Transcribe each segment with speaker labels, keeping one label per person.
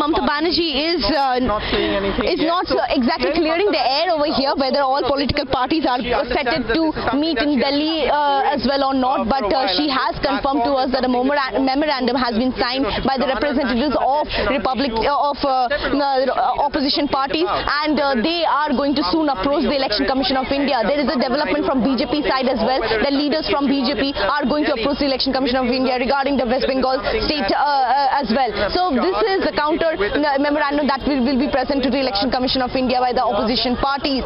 Speaker 1: Mamata Banerjee is not exactly clearing the air over here whether all political parties are set to meet in Delhi as well or not, but she has confirmed to us that a memorandum has been signed by the representatives of opposition parties, and they are going to soon approach the Election Commission of India. There is a development from BJP side as well. The leaders from BJP are going to approach the Election Commission of India regarding the West Bengal state as well. So this is the counter memorandum that will be present to the Election Commission of India by the opposition parties.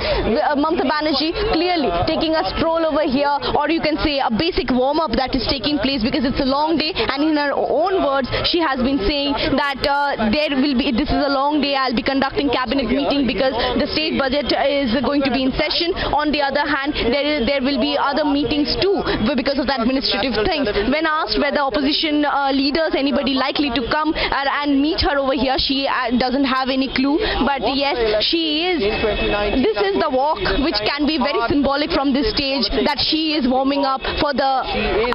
Speaker 1: Mamata Banerjee clearly taking a stroll over here, or you can say a basic warm-up that is taking place because it's a long day, and in her own words she has been saying that this is a long day, I'll be conducting cabinet meeting because the state budget is going to be in session. On the other hand, there will be other meetings too because of the administrative things. When asked whether opposition leaders, anybody likely to come and meet her over here, she doesn't have any clue, but yes, she is. This is the walk which can be very symbolic from this stage, that she is warming up for the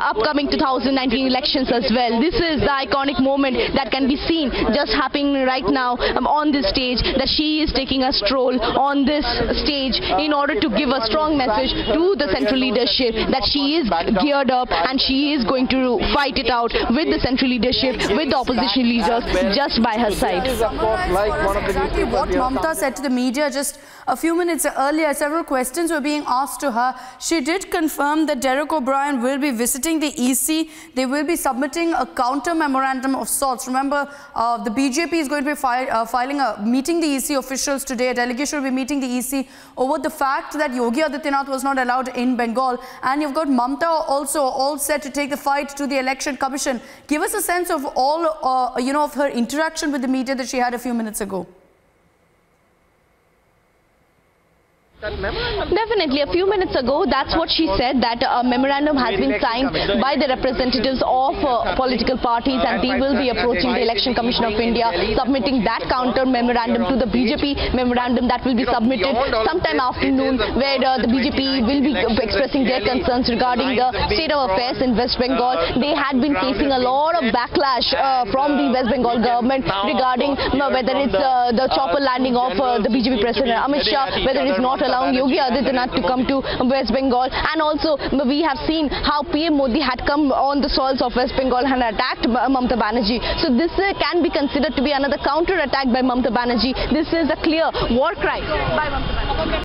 Speaker 1: upcoming 2019 elections as well. This is the iconic moment that can be seen just happening right now on this stage, that she is taking a stroll on this stage in order to give a strong message to the central leadership that she is geared up and she is going to fight it out with the central leadership, with the opposition leaders just by her side.
Speaker 2: Exactly what Mamata said to the media just a few minutes earlier. Several questions were being asked to her. She did confirm that Derek O'Brien will be visiting the EC. They will be submitting a counter memorandum of sorts. Remember, the BJP is going to be meeting the EC officials today. A delegation will be meeting the EC over the fact that Yogi Adityanath was not allowed in Bengal. And you've got Mamata also all set to take the fight to the Election Commission. Give us a sense of all, of her interaction with the media that she had a few minutes ago.
Speaker 1: Definitely, a few minutes ago, that's what she said, that a memorandum has been signed by the representatives of political parties, and they will be approaching the Election Commission of India, submitting that counter memorandum to the BJP memorandum that will be submitted sometime afternoon, where the BJP will be expressing their concerns regarding the state of affairs in West Bengal. They had been facing a lot of backlash from the West Bengal government regarding whether it's the chopper landing of the BJP President Amit Shah, whether it's not allowing Yogi Adityanath to come to West Bengal, and also we have seen how PM Modi had come on the soils of West Bengal and attacked Mamata Banerjee. So this can be considered to be another counter attack by Mamata Banerjee. This is a clear war cry by Mamata Banerjee.